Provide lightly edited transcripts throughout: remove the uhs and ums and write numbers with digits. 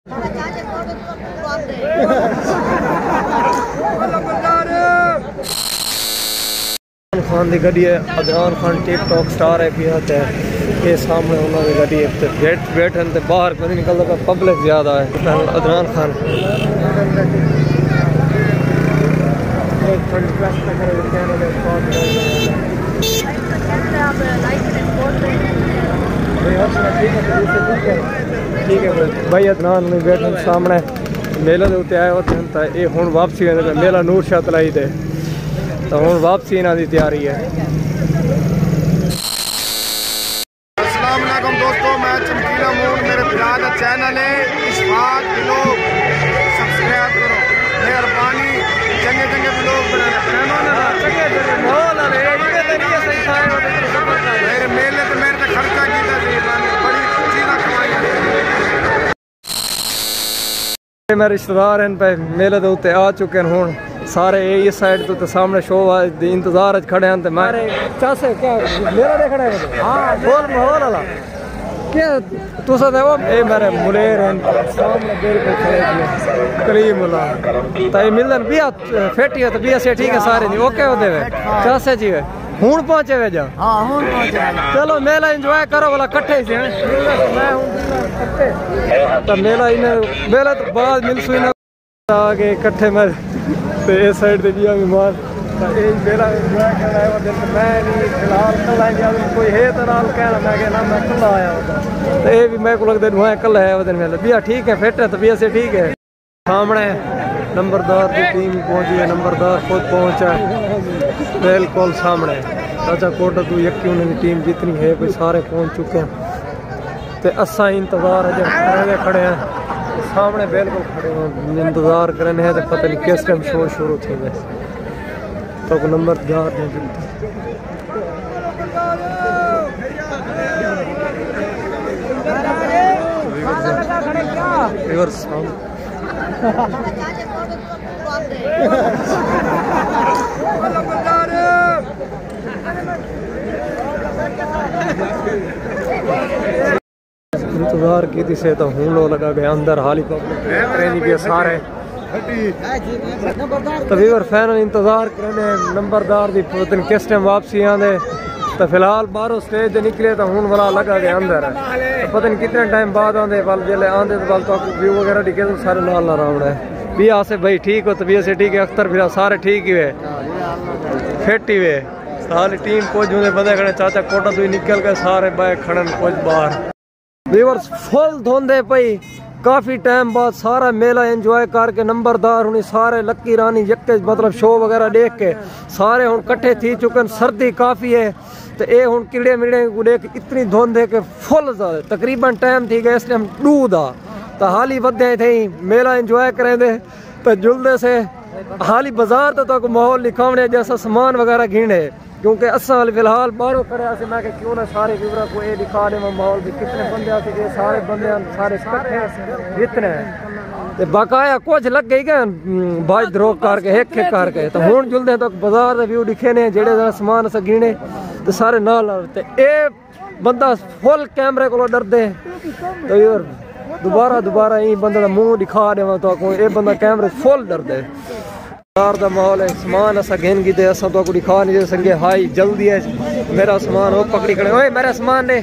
खान की गड्डी है, अदनान खान टिकटॉक स्टार है भी है ये सामने उन्होंने गड्डी है गेट बैठे तो बाहर कोई निकलता पब्लिक ज़्यादा है। अदनान खान ठीक है भाई अदनान बैठे सामने मेले के उत्ते आए होते ये हूँ वापसी मेला नूर शाह तलाई दे तो हूँ वापसी इन्हों की तैयारी है। अस्सलाम वालेकुम दोस्तों, मैं चमकीला मूड मेरे बिराद चैनल है इशफाक व्लॉग सब्सक्राइब करो मेहरबानी। चंगे चंगे व्लॉग मेरे मेले तो मेरे तो खर्चा किया बड़ी चीज़ें खवाई। मेरे रिश्तेदार हैं पे मेले के उत्ते आ चुके हैं हूँ सारे इस साइड तो सामने शो इंतजार खड़े हैं। मैं चासे क्या मेरा देखना है हाँ माहौल वाला क्या तुसा देखो ये मेरे मुलेर हैं सामने बिल्कुल करीम वाला तो ये मिलन भी फेटी है तो भी से ठीक है सारे जी ओके होते हुए चासे जी हूँ पहुंचे हुए जा हाँ हूँ पहुंचे चलो मेला एंजॉय करो वाला कट्ठे से मैं हूँ तो मेला इन्हें मेला तो बाद मिलसू इन्हें आगे इकट्ठे में इस साइड से भी मार मेरा एंजॉय कर रहा है दिन मैं नहीं फिलहाल कल आएंगे कोई है तो नाल कहना मैं कहना मैं कल आया होता तो ये भी मेरे को लगता है कल है दिन मेला भैया ठीक है फिट है तो भैया से ठीक है। सामने नंबरदार की टीम पहुंची है, नंबरदार खुद पहुंचा है बिल्कुल सामने चाचा कोटा तू यकी उन्होंने टीम जितनी है कोई सारे पहुंच चुके हैं तो असा इंतजार है खड़े हैं सामने बिल्कुल खड़े हैं इंतजार करने हैं तो पता नहीं किस टाइम शो शुरू थे तो नंबरदार ने इंतजार की से तो हूँ लो लगा गया अंदर हाली पब्लिक भी सारे तभी और फाइनल इंतजार करने नंबरदार की पता नहीं किस टाइम वापसी आंदे तो फिलहाल बाहरों स्टेज से निकले तो हूँ वाला लगा गया अंदर तो पता नहीं कितने टाइम बाद आंदे वाल जेले आंदे तो वाल तो व्यू वगैरह दिखे तो सारे नाल ना राउंड है भी आसे भाई ठीक हो तो भी से ठीक है अख्तर फिर सारे ठीक ही हुए फिट ही हुए सारी टीम कुछ बंदे खड़े चाचा कोटा तो निकल गए सारे बाय खड़न कुछ बाहर व्यूअर्स फुल धोंदे पई काफ़ी टाइम बाद सारा मेला एंजॉय करके नंबरदार हुई सारे लक्की रानी यके मतलब शो वगैरह देख के सारे हूँ कट्ठे थी चुके हैं। सर्दी काफ़ी है तो ये हूँ कीड़े मीड़े को देख इतनी धुंध है कि फुल तकरीबन टाइम थी गया इस टाइम 2 दा तो हाल ही वधे थे मेला एंजॉय करें तो जुलदे से हाल ही बाजार तो माहौल लिखावने जैसा सामान वगैरह घिने क्योंकि असा फिलहाल बाहरों करे मैं क्यों ना सारे व्यूअर को ये दिखा दे माहौल भी कितने बंदे सारे बंदे सारे इकट्ठे जितने ते बाकाया कुछ लग गई क्या बाज धरोक करके एक करके तो हूँ जुलदे तो बाजार व्यू दिखे ने जेड़े सामान अस गिने तो सारे नाल ये बंदा फुल कैमरे को डरदे तो यार दोबारा यही बंदे का मुँह दिखा देव तो ये बंदा कैमरे फुल डरदे का माहौल है सामान असा घेन गी असा तो दिखा नहीं दे सके हाई जल्दी है मेरा सामान वो पकड़ी खड़े ओए मेरा सामान ने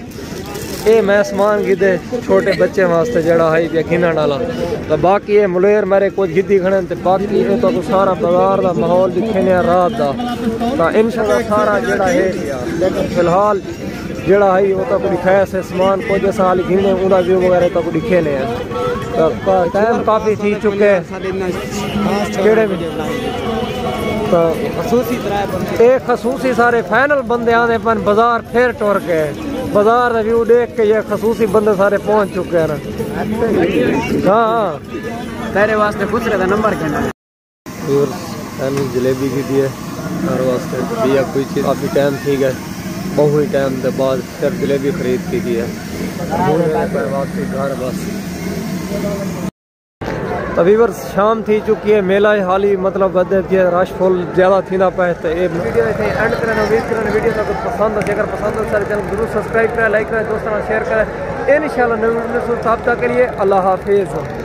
ये मैं सामान गिदे छोटे बच्चे वास्ते जड़ा हाई पे गिनण वाला तो बाकी ये मुलेर मेरे कुछ गिद्दी खड़े तो बाकी ये तो सारा बाजार का माहौल दिखे रात का तो इंशाल्लाह सारा जड़ा है लेकिन फिलहाल जड़ा है वो तो दिखाया से सामान कुछ असा हाल गिने उनका व्यू वगैरह तो दिखे ने तो टाइम काफ़ी थी चुके तो एक खसूसी सारे फाइनल बंदे आने पर बाजार फिर टुर के बाजार व्यू देख के ये खसूसी बंदे सारे पहुंच चुके हैं। हाँ तेरे वास्ते पूछ रहा था नंबर क्या जलेबी की दी है हर वास्ते भैया कोई चीज़ काफ़ी टाइम ठीक है बहुत ही टाइम के बाद फिर जलेबी खरीद की दी है वापसी घर बस तभी वर शाम थी चुकी है मेला हाल ही मतलब रश फुल ज़्यादा थी पे तो ये वीडियो एंड करें उम्मीद करें वीडियो का कुछ पसंद है अगर पसंद हो सारे चैनल जरूर सब्सक्राइब करें लाइक करें दोस्तों शेयर करें इंशाल्लाह नई वीडियो तब तक के लिए अल्लाह हाफिज़।